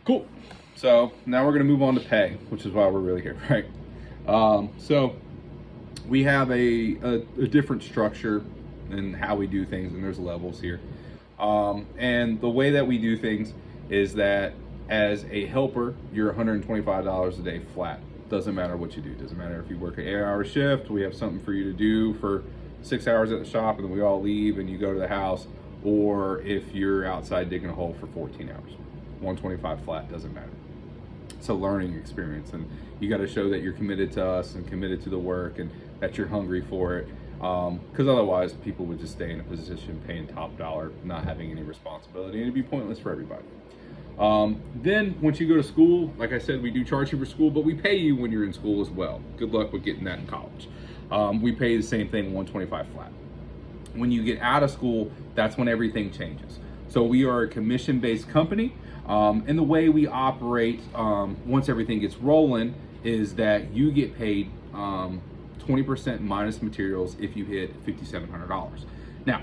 Cool. So now we're going to move on to pay, which is why we're really here, right? So we have a different structure in how we do things, and there's levels here. And the way that we do things is that as a helper, you're $125 a day flat. Doesn't matter what you do. Doesn't matter if you work an 8-hour shift. We have something for you to do for 6 hours at the shop, and then we all leave and you go to the house. Or if you're outside digging a hole for 14 hours, 125 flat, doesn't matter. It's a learning experience, and you got to show that you're committed to us and committed to the work and that you're hungry for it, because otherwise people would just stay in a position paying top dollar, not having any responsibility, and it'd be pointless for everybody. Then once you go to school, like I said, we do charge you for school, but we pay you when you're in school as well. Good luck with getting that in college. We pay the same thing, 125 flat. When you get out of school, that's when everything changes. So we are a commission-based company, and the way we operate once everything gets rolling is that you get paid 20% minus materials if you hit $5,700. Now,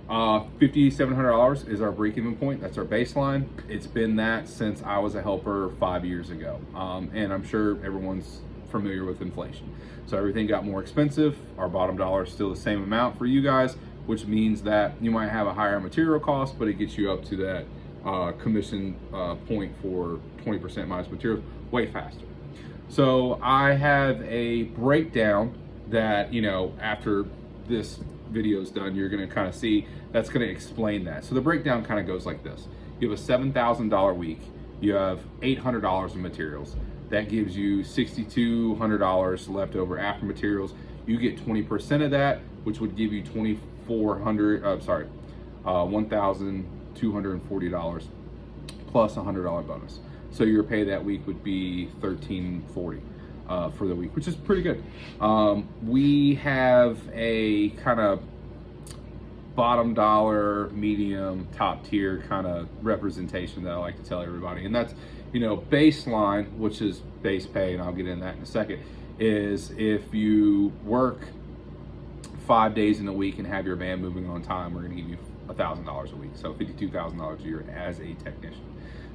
$5,700 is our break-even point. That's our baseline. It's been that since I was a helper 5 years ago, and I'm sure everyone's familiar with inflation. So everything got more expensive. Our bottom dollar is still the same amount for you guys, which means that you might have a higher material cost, but it gets you up to that commission point for 20% minus materials way faster. So I have a breakdown that, after this video is done, you're going to kind of see that's going to explain that. So the breakdown kind of goes like this. You have a $7,000 week. You have $800 in materials. That gives you $6,200 left over after materials. You get 20% of that, which would give you $1,240 plus a $100 bonus. So your pay that week would be $1,340 for the week, which is pretty good. We have a kind of bottom dollar, medium, top tier kind of representation that I like to tell everybody, and that's baseline, which is base pay, and I'll get into that in a second, is if you work 5 days in a week and have your van moving on time, we're going to give you $1,000 a week, so $52,000 a year as a technician.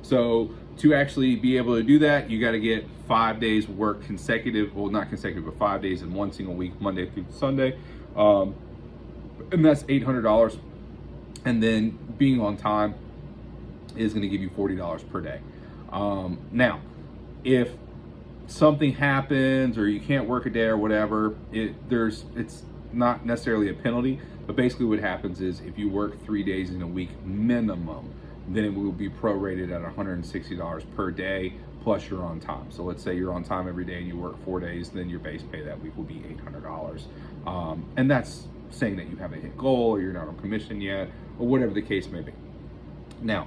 So to actually be able to do that, you got to get 5 days work consecutive, well, not consecutive, but 5 days in one single week, Monday through Sunday, and that's $800. And then being on time is going to give you $40 per day. Now, if something happens or you can't work a day or whatever, it's not necessarily a penalty, but basically what happens is if you work 3 days in a week minimum, then it will be prorated at $160 per day plus you're on time. So let's say you're on time every day and you work 4 days, then your base pay that week will be $800. And that's saying that you haven't hit goal or you're not on commission yet or whatever the case may be. Now,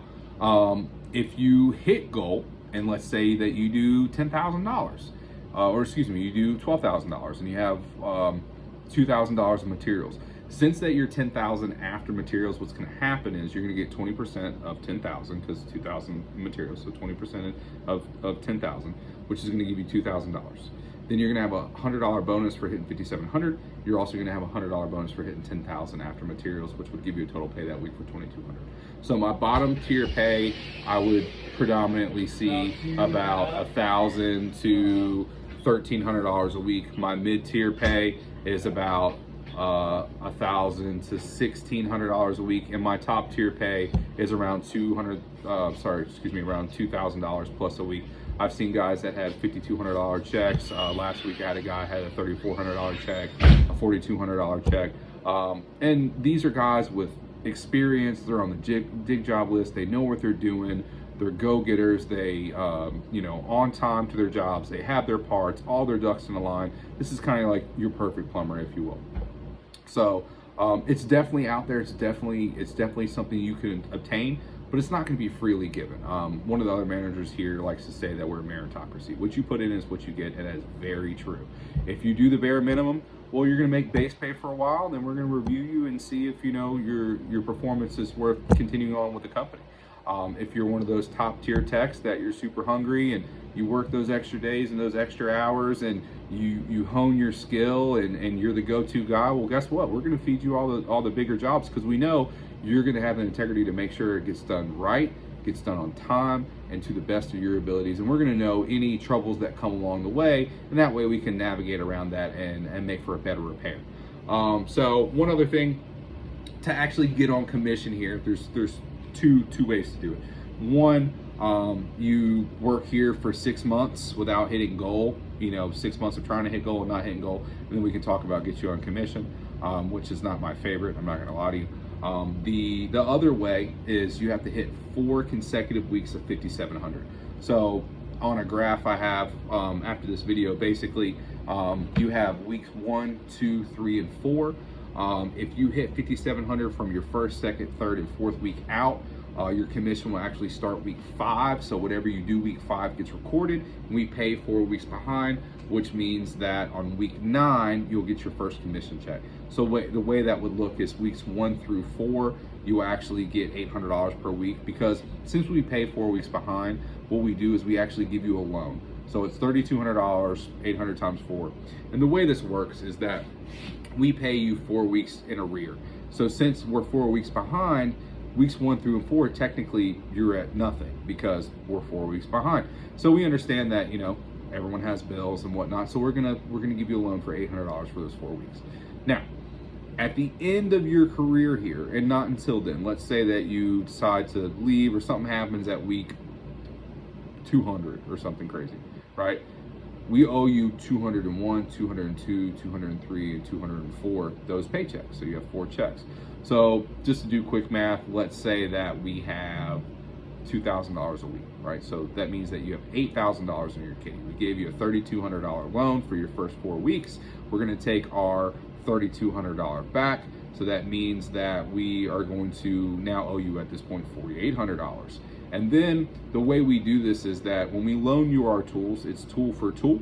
if you hit goal, and let's say that you do $10,000, you do $12,000, and you have $2,000 in materials. Since that you're $10,000 after materials, what's going to happen is you're going to get 20% of $10,000 because $2,000 materials, so 20% of $10,000, which is going to give you $2,000. Then you're going to have a $100 bonus for hitting $5,700. You're also going to have a $100 bonus for hitting $10,000 after materials, which would give you a total pay that week for $2,200. So my bottom tier pay, I would predominantly see about $1,000 to $1,300 a week. My mid tier pay is about $1,000 to $1,600 a week, and my top tier pay is around around $2,000 plus a week. I've seen guys that had $5,200 checks. Last week I had a guy had a $3,400 check, a $4,200 check, and these are guys with experience. They're on the dig job list. They know what they're doing. They're go-getters. They, on time to their jobs. They have their parts, all their ducks in a line. This is kind of like your perfect plumber, if you will. So it's definitely out there. It's definitely something you can obtain, but it's not going to be freely given. One of the other managers here likes to say that we're a meritocracy. What you put in is what you get, and that is very true. If you do the bare minimum, well, you're going to make base pay for a while, then we're going to review you and see if your performance is worth continuing on with the company. If you're one of those top tier techs that you're super hungry and you work those extra days and those extra hours and you hone your skill and you're the go-to guy, well, guess what? We're going to feed you all the bigger jobs because we know you're going to have the integrity to make sure it gets done right gets done on time and to the best of your abilities. And we're gonna know any troubles that come along the way, and that way we can navigate around that and make for a better repair. So one other thing, to actually get on commission here, there's two ways to do it. One, you work here for 6 months without hitting goal, 6 months of trying to hit goal and not hitting goal, and then we can talk about get you on commission, which is not my favorite, I'm not gonna lie to you. The other way is you have to hit 4 consecutive weeks of 5,700. So on a graph I have after this video, basically you have weeks 1, 2, 3, and 4. If you hit 5,700 from your first, second, third, and fourth week out, your commission will actually start week 5. So whatever you do week 5 gets recorded, and we pay 4 weeks behind, which means that on week 9 you'll get your first commission check. So the way that would look is weeks 1 through 4 you actually get $800 per week, because since we pay 4 weeks behind, what we do is we actually give you a loan. So it's $3,200, 800 times 4. And the way this works is that we pay you 4 weeks in arrear. So since we're 4 weeks behind, weeks 1 through 4, technically you're at nothing because we're 4 weeks behind. So we understand that, everyone has bills and whatnot. So we're gonna give you a loan for $800 for those 4 weeks. Now, at the end of your career here, and not until then, let's say that you decide to leave or something happens at week 200 or something crazy, right? We owe you 201, 202, 203, and 204, those paychecks. So you have 4 checks. So just to do quick math, let's say that we have $2,000 a week, right? So that means that you have $8,000 in your kitty. We gave you a $3,200 loan for your first 4 weeks. We're gonna take our $3,200 back. So that means that we are going to now owe you at this point $4,800. And then the way we do this is that when we loan you our tools, it's tool for tool.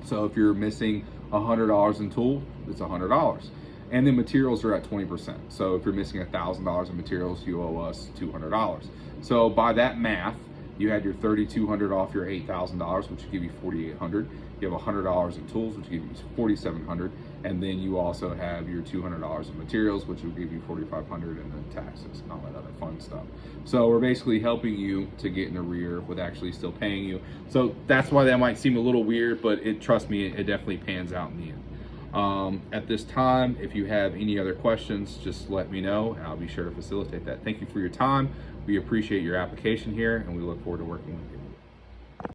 So if you're missing $100 in tool, it's $100. And then materials are at 20%. So if you're missing $1,000 in materials, you owe us $200. So by that math, you had your $3,200 off your $8,000, which will give you $4,800. You have $100 in tools, which will give you $4,700. And then you also have your $200 in materials, which will give you $4,500, and then taxes and all that other fun stuff. So we're basically helping you to get in arrear with actually still paying you. So that's why that might seem a little weird, but trust me, it definitely pans out in the end. At this time, if you have any other questions, just let me know and I'll be sure to facilitate that. Thank you for your time. We appreciate your application here and we look forward to working with you.